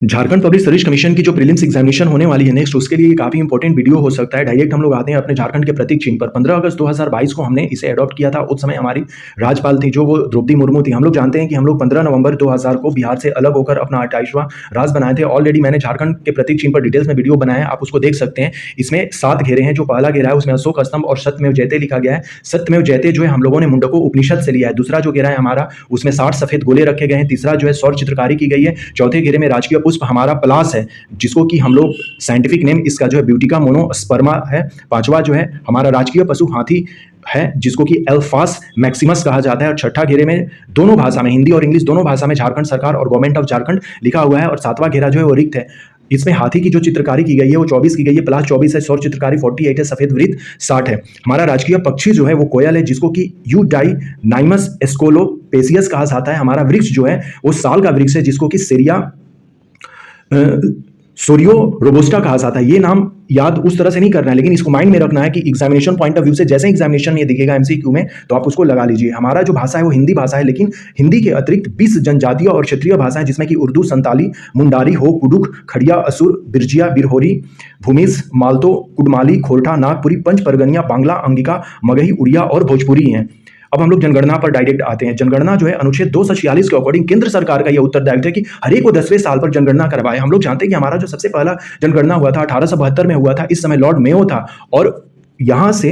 Jharkhand public service commission की जो prelims examination होने वाली है नेक्स्ट, उसके लिए काफ़ी इंपॉर्टेंट वीडियो हो सकता है। डायरेक्ट हम लोग आते हैं अपने झारखंड के प्रतीक चिन्ह पर। 15 अगस्त 2022 को हमने इसे अडॉप्ट किया था। उस समय हमारी राज्यपाल थी जो वो द्रौपदी मुर्मू थी। हम लोग जानते हैं कि हम लोग 15 नवंबर 2000 को बिहार से अलग होकर अपना 28वां राज्य बनाए थे। ऑलरेडी मैंने झारखंड के प्रतीक चिन्ह पर डिटेल्स में वीडियो बनाया है, आप उसको देख सकते हैं। इसमें 7 घेरे हैं। जो पहला घेरा है उसमें अशोक स्तंभ और सत्यमेव जयते लिखा गया है। सत्यमेव जयते जो है हम लोगों ने मुंडको उपनिषद से लिया है। दूसरा जो घेरा है हमारा उसमें 60 सफेद गोले रखे गए हैं। तीसरा जो है सौर चित्रकारी की गई है। चौथे घेरे में राजकीय पुष्प हमारा पलाश है, जिसको कि हम लोग साइंटिफिक नेम इसका जो है ब्यूटिका मोनोस्पर्मा है। पांचवा जो है हमारा राजकीय पशु हाथी है, जिसको कि एल्फास मैक्सिमस कहा जाता है। और छठा घेरे में दोनों भाषा में, हिंदी और इंग्लिश दोनों भाषा में झारखंड सरकार और गवर्नमेंट ऑफ झारखंड लिखा हुआ है। और सातवां घेरा जो है वो रिक्त है। इसमें हाथी की जो चित्रकारी की गई है वो 24 की गई है, प्लस 24 है, सौर चित्रकारी 48 है, सफेद वृत्त 60 है। हमारा राजकीय पक्षी जो है वो कोयल है, जिसको कि यूडाइनाइमस एस्कोलोपेसियस कहा जाता है। हमारा वृक्ष जो है वो साल का वृक्ष है, जिसको कि सोरियो रोबोस्टा कहा जाता है। ये नाम याद उस तरह से नहीं करना है, लेकिन इसको माइंड में रखना है कि एग्जामिनेशन पॉइंट ऑफ व्यू से जैसे एग्जामिनेशन में दिखेगा एमसीक्यू में, तो आप उसको लगा लीजिए। हमारा जो भाषा है वो हिंदी भाषा है, लेकिन हिंदी के अतिरिक्त 20 जनजातीय और क्षेत्रीय भाषाएं, जिसमें कि उर्दू, संताली, मुंडारी, हो, कुडुख, खड़िया, असुर, बिरजिया, बिरहोरी, भूमिज, मालतो, कुडमाली, खोरठा, नागपुरी, पंच परगनिया, बांग्ला, अंगिका, मगही, उड़िया और भोजपुरी हैं। अब हम लोग जनगणना पर डायरेक्ट आते हैं। जनगणना जो है अनुच्छेद 246 के अकॉर्डिंग केंद्र सरकार का यह उत्तरदायित्व है कि हर एक को 10वें साल पर जनगणना करवाए। हम लोग जानते हैं कि हमारा जो सबसे पहला जनगणना हुआ था 1872 में हुआ था। इस समय लॉर्ड मेयो था। और यहां से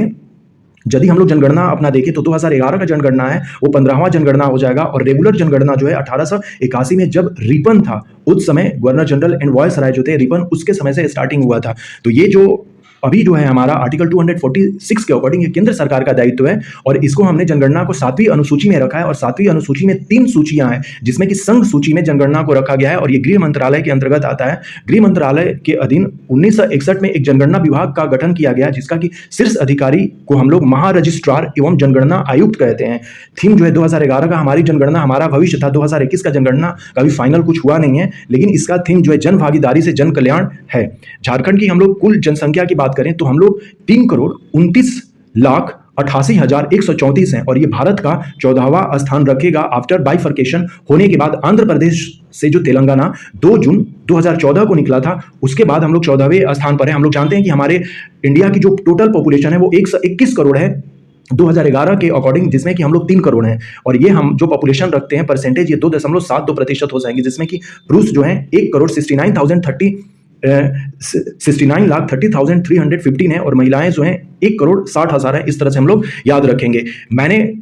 यदि हम लोग जनगणना अपना देखें तो 2011 का जनगणना है वो 15वां जनगणना हो जाएगा। और रेगुलर जनगणना जो है 1881 में जब रिपन था, उस समय गवर्नर जनरल एंड वायसराय जो थे रिपन, उसके समय से स्टार्टिंग हुआ था। तो ये जो अभी जो है हमारा आर्टिकल 246 के अकॉर्डिंग ये केंद्र सरकार का दायित्व है। और इसको हमने जनगणना को 7वीं अनुसूची में रखा है। और 7वीं अनुसूची में 3 सूचियां हैं, जिसमें कि संघ सूची में जनगणना को रखा गया है। और ये गृह मंत्रालय के अंतर्गत आता है। गृह मंत्रालय के अधीन 1961 में एक जनगणना विभाग का गठन किया गया, जिसका कि शीर्ष अधिकारी को हम लोग महारजिस्ट्रार एवं जनगणना आयुक्त कहते हैं। थीम जो है 2011 का हमारी जनगणना हमारा भविष्य था। 2021 का जनगणना का भी फाइनल कुछ हुआ नहीं है, लेकिन इसका थीम जो है जन भागीदारी से जन कल्याण है। झारखंड की हम लोग कुल जनसंख्या की बात करें तो हम लोग 3,29,88,134 हैं। और ये भारत का 14वां स्थान रखेगा आफ्टर बाइफर्केशन होने के बाद। आंध्र प्रदेश से जो तेलंगाना 2 जून 2014 को निकला था, उसके बाद हम लोग 14वें स्थान पर हैं। हम लोग जानते हैं कि हमारे इंडिया की जो टोटल पॉपुलेशन है वो 121 करोड़ है 2011 के अकॉर्डिंग, जिसमें कि हम लोग 3 करोड़ हैं। और ये हम जो पॉपुलेशन रखते हैं परसेंटेज, ये 2.72% हो जाएंगे, जिसमें कि पुरुष जो है 1,69,30,315 है और महिलाएं जो हैं 1,60,000 है। इस तरह से हम लोग याद रखेंगे। मैंने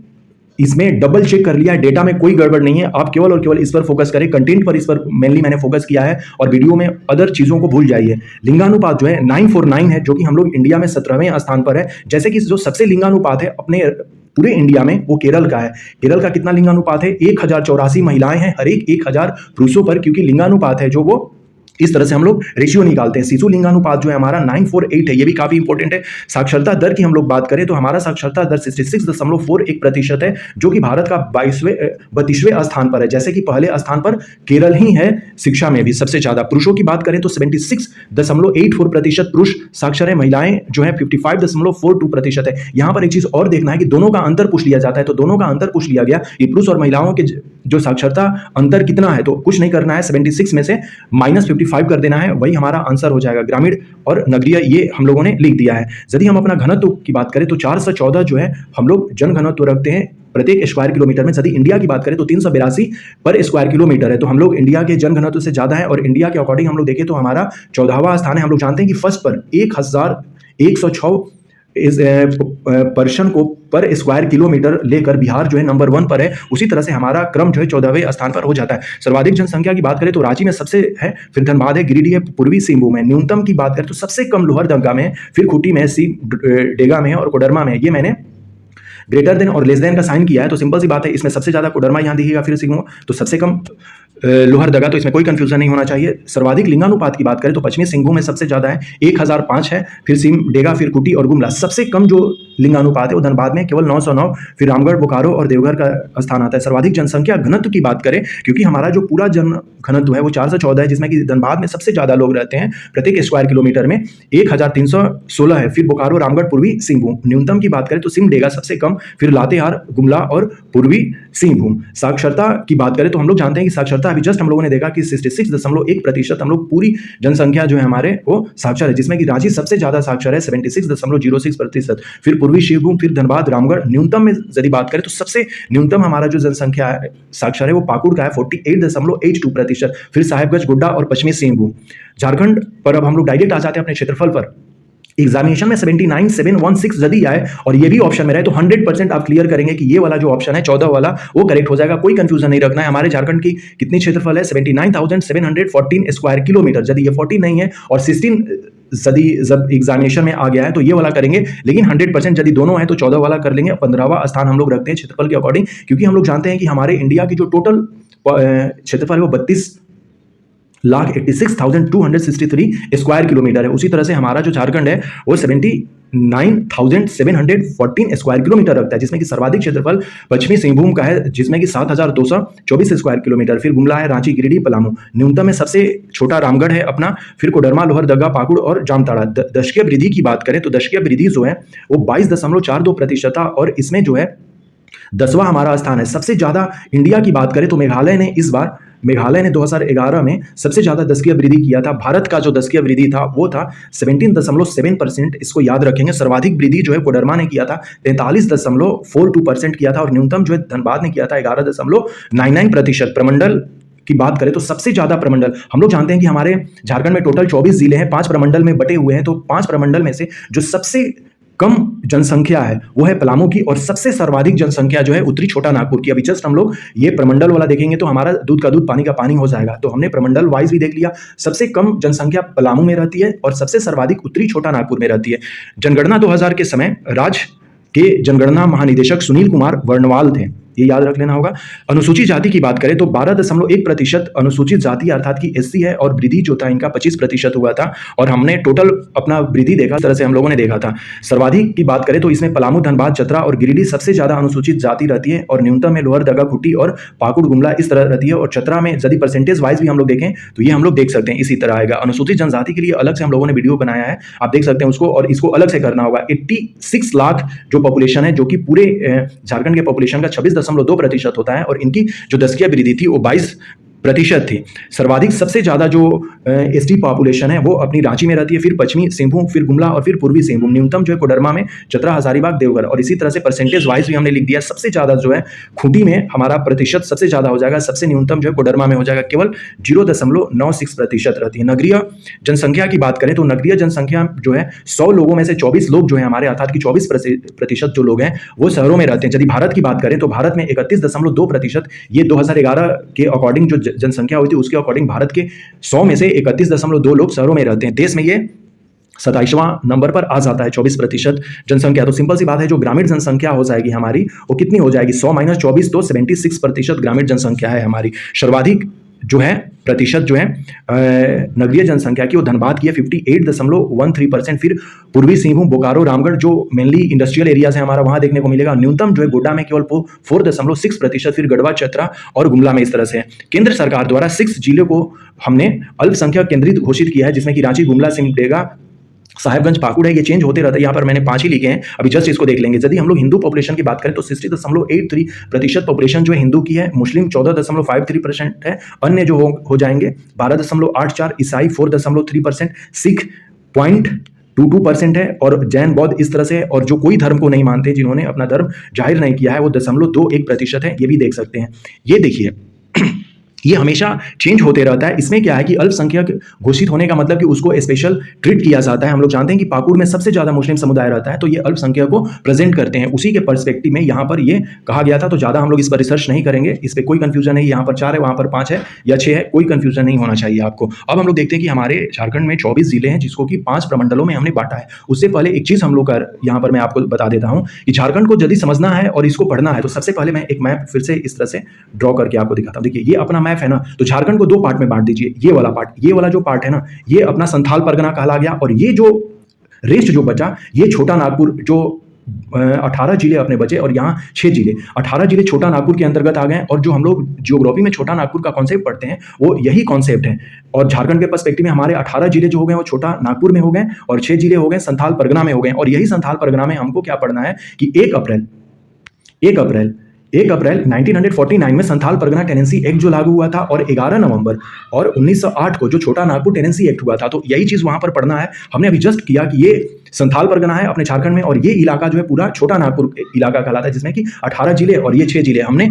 इसमें डबल चेक कर लिया है, डेटा में कोई गड़बड़ नहीं है। आप केवल और केवल इस पर फोकस करें, कंटेंट पर इस पर मेनली मैंने फोकस किया है, और वीडियो में अदर चीजों को भूल जाइए। लिंगानुपात जो है 949 है, जो कि हम लोग इंडिया में 17वें स्थान पर है। जैसे कि जो सबसे लिंगानुपात है अपने पूरे इंडिया में वो केरल का है। केरल का कितना लिंगानुपात है? 1084 महिलाएं हैं हर एक 1000 पुरुषों पर, क्योंकि लिंगानुपात है जो वो इस तरह से हम लोग रेशियो निकालते हैं। शिशु लिंगानुपात जो है हमारा 948 है, ये भी काफी इंपॉर्टेंट है। साक्षरता दर की हम लोग बात करें तो हमारा साक्षरता दर 66.41% है, जो कि भारत का 32वें स्थान पर है। जैसे कि पहले स्थान पर केरल ही है शिक्षा में भी सबसे ज्यादा। पुरुषों की बात करें तो 76.84% पुरुष साक्षर है, महिलाएं जो है 55.42% है। यहां पर एक चीज और देखना है कि दोनों का अंतर पूछ लिया जाता है, तो दोनों का अंतर पूछ लिया गया कि पुरुष और महिलाओं के जो साक्षरता अंतर कितना है, तो कुछ नहीं करना है, 76 में से -55 कर देना है, वही हमारा आंसर हो जाएगा। ग्रामीण और नगरीय ये हम लोगों ने लिख दिया है। यदि हम अपना घनत्व की बात करें तो 414 जो है हम लोग जन घनत्व रखते हैं प्रत्येक स्क्वायर किलोमीटर में। यदि इंडिया की बात करें तो 382 पर स्क्वायर किलोमीटर है, तो हम लोग इंडिया के जन घनत्व से ज्यादा है। और इंडिया के अकॉर्डिंग हम लोग देखें तो हमारा 14वां स्थान है। हम लोग जानते हैं कि फर्स्ट पर 1106 पर्सन को पर स्क्वायर किलोमीटर लेकर बिहार जो है नंबर 1 पर है। उसी तरह से हमारा क्रम जो है 14वें स्थान पर हो जाता है। सर्वाधिक जनसंख्या की बात करें तो रांची में सबसे है, फिर धनबाद है, गिरिडीह है, पूर्वी सिंहभूम है। न्यूनतम की बात करें तो सबसे कम लोहरदगा में है, फिर खूंटी में है, डेगा में है और कोडरमा में है। ये मैंने ग्रेटर देन और लेस देन का साइन किया है, तो सिंपल सी बात है, इसमें सबसे ज्यादा कोडरमा यहाँ दिखेगा, फिर सिंहभूम, तो सबसे कम लोहरदगा, तो इसमें कोई कंफ्यूजन नहीं होना चाहिए। सर्वाधिक लिंगानुपात की बात करें तो पश्चिमी सिंहभूम में सबसे ज्यादा है, 1005 है, फिर सिमडेगा, फिर कुटी और गुमला। सबसे कम जो लिंगानुपात है वो धनबाद में केवल 909, फिर रामगढ़, बोकारो और देवघर का स्थान आता है। सर्वाधिक जनसंख्या घनत्व की बात करें, क्योंकि हमारा जो पूरा जन घनत्व है वो 414 है, जिसमें कि धनबाद में सबसे ज्यादा लोग रहते हैं प्रत्येक स्क्वायर किलोमीटर में 1316 है, फिर बोकारो, रामगढ़, पूर्वी सिंहभूम। न्यूनतम की बात करें तो सिमडेगा सबसे कम, फिर लातेहार, गुमला और पूर्वी सिंहभूम। साक्षरता की बात करें तो हम लोग जानते हैं कि साक्षरता साक्षरता अभी जस्ट हम लोगों ने देखा कि 66.1% हम लोग पूरी जनसंख्या जो है हमारे वो साक्षर है, जिसमें कि रांची सबसे ज़्यादा साक्षर है 76.06%। फिर पूर्वी सिंहभूम, फिर धनबाद, रामगढ़। न्यूनतम में यदि बात करें तो सबसे न्यूनतम हमारा जो जनसंख्या साक्षर है वो पाकुड़ का है 48.82%। फिर साहेबगंज, गोड्डा और पश्चिमी सिंहभूम। झारखंड पर अब हम लोग डायरेक्ट आ जाते हैं अपने क्षेत्रफल पर। एग्जामिनेशन में 79,716 यदि आए और ये भी ऑप्शन में रहे तो 100% आप क्लियर करेंगे कि ये वाला जो ऑप्शन है 14 वाला वो करेक्ट हो जाएगा। कोई कंफ्यूजन नहीं रखना है। हमारे झारखंड की कितनी क्षेत्रफल है? 79,714 स्क्वायर किलोमीटर। यदि ये 40 नहीं है और 16 यदि जब एग्जामिनेशन में आ गया है तो ये वाला करेंगे, लेकिन 100% यदि दोनों है तो 14 वाला कर लेंगे। 15वां स्थान हम लोग रखते हैं क्षेत्रफल के अकॉर्डिंग, क्योंकि हम लोग जानते हैं कि हमारे इंडिया की जो टोटल क्षेत्रफल है वो 32,86,263 स्क्वायर किलोमीटर है। उसी तरह से हमारा जो झारखंड है वो 79,714 स्क्वायर किलोमीटर रखता है, जिसमें कि सर्वाधिक क्षेत्रफल पश्चिमी सिंहभूम का है, जिसमें कि 7,224 स्क्वायर किलोमीटर। फिर गुमला है, रांची, गिरिडीह, पलामू। न्यूनतम में सबसे छोटा रामगढ़ है अपना। फिर कोडरमा, लोहरदगा, पाकुड़ और जामताड़ा। दशकीय वृद्धि की बात करें तो दशकीय वृद्धि जो है वो 22.42% था और इसमें जो है 10वां हमारा स्थान है। सबसे ज्यादा इंडिया की बात करें तो मेघालय ने 2011 में सबसे ज्यादा दशकीय वृद्धि किया था। भारत का जो दशकीय वृद्धि था वो था 17.7%। इसको याद रखेंगे। सर्वाधिक वृद्धि जो है कोडरमा ने किया था 43.42% किया था और न्यूनतम जो है धनबाद ने किया था 11.99%। प्रमंडल की बात करें तो सबसे ज्यादा प्रमंडल हम लोग जानते हैं कि हमारे झारखंड में टोटल 24 जिले हैं, 5 प्रमंडल में बटे हुए हैं। तो 5 प्रमंडल में से जो सबसे कम जनसंख्या है वो है पलामू की और सबसे सर्वाधिक जनसंख्या जो है उत्तरी छोटा नागपुर की। अभी जस्ट हम लोग ये प्रमंडल वाला देखेंगे तो हमारा दूध का दूध पानी का पानी हो जाएगा। तो हमने प्रमंडल वाइज भी देख लिया। सबसे कम जनसंख्या पलामू में रहती है और सबसे सर्वाधिक उत्तरी छोटा नागपुर में रहती है। जनगणना 2000 के समय राज्य के जनगणना महानिदेशक सुनील कुमार वर्णवाल थे, ये याद रख लेना होगा। अनुसूचित जाति की बात करें तो 12.1% अनुसूचित जाति अर्थात कि एससी है और वृद्धि जो था इनका 25% हुआ था और हमने टोटल अपना वृद्धि देखा, इस तरह से हम लोगों ने देखा था। सर्वाधिक की बात करें तो इसमें पलामू, धनबाद, चतरा और गिरिडीह सबसे ज्यादा अनुसूचित जाति रहती है और न्यूनतम में लोहरदगा, खुट्टी और पाकुड़, गुमला इस तरह रहती है। और चतरा में यदि परसेंटेज वाइज भी हम लोग देखें तो ये हम लोग देख सकते हैं इसी तरह आएगा। अनुसूचित जनजाति के लिए अलग से हम लोगों ने वीडियो बनाया है, आप देख सकते हैं उसको, और इसको अलग से करना होगा। 86 लाख जो पॉपुलेशन है, जो कि पूरे झारखंड के पॉपुलेशन का 26.2% होता है और इनकी जो दशकीय वृद्धि थी वो 22% थी। सर्वाधिक सबसे ज्यादा जो एसटी पॉपुलेशन है वो अपनी रांची में रहती है, फिर पश्चिमी सिंहभूम, फिर गुमला और फिर पूर्वी सिंहभूम। न्यूनतम जो है कोडरमा में, चतरा, हजारीबाग, देवघर और इसी तरह से परसेंटेज वाइज भी हमने लिख दिया। सबसे ज्यादा जो है खूंटी में हमारा प्रतिशत सबसे ज्यादा हो जाएगा, सबसे न्यूनतम जो है कोडरमा में हो जाएगा, केवल 0.96% रहती है। नगरीय जनसंख्या की बात करें तो नगरीय जनसंख्या जो है 100 लोगों में से 24 लोग जो है हमारे अर्थात कि 24% जो लोग हैं वो शहरों में रहते हैं। यदि भारत की बात करें तो भारत में 31.2%, ये 2011 के अकॉर्डिंग जो जनसंख्या हुई थी उसके अकॉर्डिंग भारत के 100 में से 31.2 लोग शहरों में रहते हैं। देश में ये 27वां नंबर पर आ जाता है 24% जनसंख्या। तो सिंपल सी बात है, जो ग्रामीण जनसंख्या हो जाएगी हमारी वो कितनी हो जाएगी? 100 - 24 तो 76% ग्रामीण जनसंख्या है हमारी। सर्वाधिक जो है प्रतिशत जो है नगरीय जनसंख्या की वो धनबाद की है 58.13%। फिर पूर्वी सिंहभूम, बोकारो, रामगढ़ जो मेनली इंडस्ट्रियल एरियाज है हमारा वहां देखने को मिलेगा। न्यूनतम जो है गोड्डा में केवल 4.6%, फिर गढ़वा, चतरा और गुमला में इस तरह से है। केंद्र सरकार द्वारा 6 जिलों को हमने अल्पसंख्यक केंद्रित घोषित किया है, जिसमें कि रांची, गुमला, सिमडेगा, साहेबगंज, पाकुड़ है। ये चेंज होते रहता है, यहाँ पर मैंने 5 ही लिखे हैं, अभी जस्ट इसको देख लेंगे। यदि हम लोग हिंदू पॉपुलेशन की बात करें तो 60.83% पॉपुलेशन जो है हिंदू की है, मुस्लिम 14.53% है, अन्य जो हो जाएंगे 12.84%, ईसाई 4.3%, सिख 0.22% है और जैन, बौद्ध इस तरह से, और जो कोई धर्म को नहीं मानते, जिन्होंने अपना धर्म जाहिर नहीं किया है, वो 0.21% है। ये भी देख सकते हैं। ये देखिए ये हमेशा चेंज होते रहता है। इसमें क्या है कि अल्पसंख्यक घोषित होने का मतलब कि उसको स्पेशल ट्रीट किया जाता है। हम लोग जानते हैं कि पाकुड़ में सबसे ज्यादा मुस्लिम समुदाय रहता है, तो ये अल्पसंख्यक को प्रेजेंट करते हैं। उसी के पर्सपेक्टिव में यहाँ पर ये कहा गया था, तो ज्यादा हम लोग इस पर रिसर्च नहीं करेंगे, इस पर कोई कंफ्यूजन नहीं। यहाँ पर 4 है, वहाँ पर 5 है या 6 है, कोई कंफ्यूजन नहीं होना चाहिए आपको। अब हम लोग देखते हैं कि हमारे झारखंड में 24 जिले हैं, जिसको कि 5 प्रमंडलों में हमने बांटा है। उससे पहले एक चीज हम लोग का यहाँ पर मैं आपको बता देता हूँ कि झारखंड को यदि समझना है और इसको पढ़ना है तो सबसे पहले मैं एक मैप फिर से इस तरह से ड्रॉ करके आपको दिखाता हूँ। देखिए ये अपना मैप है ना, तो झारखंड को 2 पार्ट में बांट दीजिए। ये वाला पार्ट, ये वाला जो पार्ट है ना, ये अपना संथाल परगना कहला गया, और ये जो रेस्ट जो बचा ये छोटा नागपुर, जो 18 जिले अपने बचे और यहाँ 6 जिले, 18 जिले छोटा नागपुर के अंतर्गत आ गए। और जो हम लोग जियोग्राफी में छोटा नागपुर का कॉन्सेप्ट पढ़ते हैं वो यही कॉन्सेप्ट है। और झारखंड के पर्सपेक्टिव में हमारे 18 जिले जो हो गए वो छोटा नागपुर में हो गए और 6 जिले हो गए संथाल परगना में हो गए। और यही संथाल परगना में हमको क्या पढ़ना है कि 1 अप्रैल 1 अप्रैल 1949 में संथाल परगना टेनेंसी एक्ट जो लागू हुआ था, और 11 नवंबर और 1908 को जो छोटा नागपुर टेनेंसी एक्ट हुआ था। तो यही चीज़ वहाँ पर पढ़ना है। हमने अभी जस्ट किया कि ये संथाल परगना है अपने झारखंड में, और ये इलाका जो है पूरा छोटा नागपुर इलाका कहलाता है, जिसमें कि 18 जिले और ये 6 जिले। हमने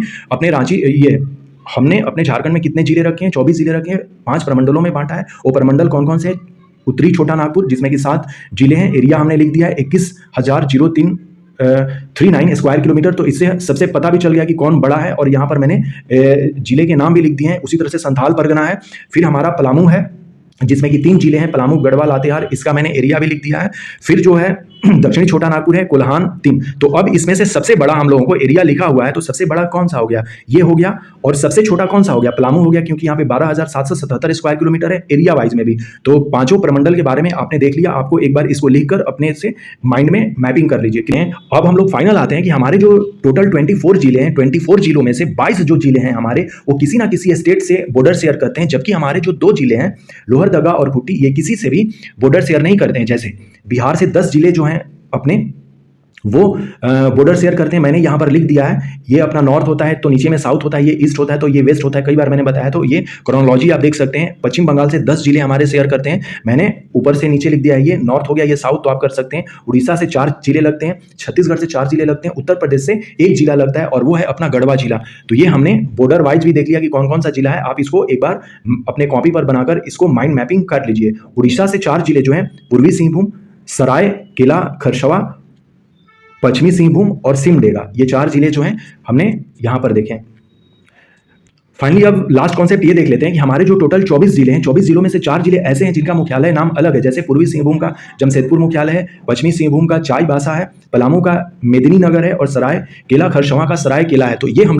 अपने झारखंड में कितने जिले रखे हैं? 24 जिले रखे हैं, 5 प्रमंडलों में बांटा है। वो प्रमंडल कौन कौन से हैं? उत्तरी छोटा नागपुर, जिसमें कि 7 जिले हैं। एरिया हमने लिख दिया है 21,039 स्क्वायर किलोमीटर। तो इससे सबसे पता भी चल गया कि कौन बड़ा है, और यहाँ पर मैंने जिले के नाम भी लिख दिए हैं। उसी तरह से संथाल परगना है। फिर हमारा पलामू है, जिसमें कि 3 जिले हैं, पलामू, गढ़वा, लातेहार। इसका मैंने एरिया भी लिख दिया है। फिर जो है दक्षिणी छोटा नागपुर है, कोल्हान, 3। तो अब इसमें से सबसे बड़ा हम लोगों को एरिया लिखा हुआ है, तो सबसे बड़ा कौन सा हो गया? ये हो गया। और सबसे छोटा कौन सा हो गया? पलामू हो गया, क्योंकि यहाँ पे 12,777 स्क्वायर किलोमीटर है एरिया वाइज में भी। तो पांचों प्रमंडल के बारे में आपने देख लिया। आपको एक बार इसको लिखकर अपने से माइंड में मैपिंग कर लीजिए। अब हम लोग फाइनल आते हैं कि हमारे जो टोटल 24 जिले हैं, 24 जिलों में से 22 जो जिले हैं हमारे, वो किसी ना किसी स्टेट से बॉर्डर शेयर करते हैं। जबकि हमारे जो 2 जिले हैं, लोहरदगा और खूंटी, ये किसी से भी बॉर्डर शेयर नहीं करते हैं। जैसे बिहार से 10 जिले जो हैं अपने, वो बॉर्डर शेयर करते हैं। मैंने यहाँ पर लिख दिया है, ये अपना नॉर्थ होता है, तो नीचे में साउथ होता है, ये ईस्ट होता है, तो ये वेस्ट होता है। कई बार मैंने बताया, तो ये क्रोनोलॉजी आप देख सकते हैं। पश्चिम बंगाल से 10 जिले हमारे शेयर करते हैं। मैंने ऊपर से नीचे लिख दिया है, ये नॉर्थ हो गया, ये साउथ, तो आप कर सकते हैं। उड़ीसा से 4 जिले लगते हैं, छत्तीसगढ़ से 4 जिले लगते हैं, उत्तर प्रदेश से 1 जिला लगता है, और वो है अपना गढ़वा जिला। तो ये हमने बॉर्डर वाइज भी देख लिया कि कौन कौन सा जिला है। आप इसको एक बार अपने कॉपी पर बनाकर इसको माइंड मैपिंग कर लीजिए। उड़ीसा से 4 जिले जो हैं, पूर्वी सिंहभूम, सराय केला खरसावां, पश्चिमी सिंहभूम और सिमडेगा, ये 4 जिले जो हैं हमने यहाँ पर देखे। फाइनली अब लास्ट कॉन्सेप्ट ये देख लेते हैं कि हमारे जो टोटल 24 जिले हैं, 24 जिलों में से 4 जिले ऐसे हैं जिनका मुख्यालय नाम अलग है। जैसे पूर्वी सिंहभूम का जमशेदपुर मुख्यालय है, पश्चिमी सिंहभूम का चाईबासा है, पलामू का मेदिनी नगर है, और सराय केला खरसावां का सराय केला है। तो ये हम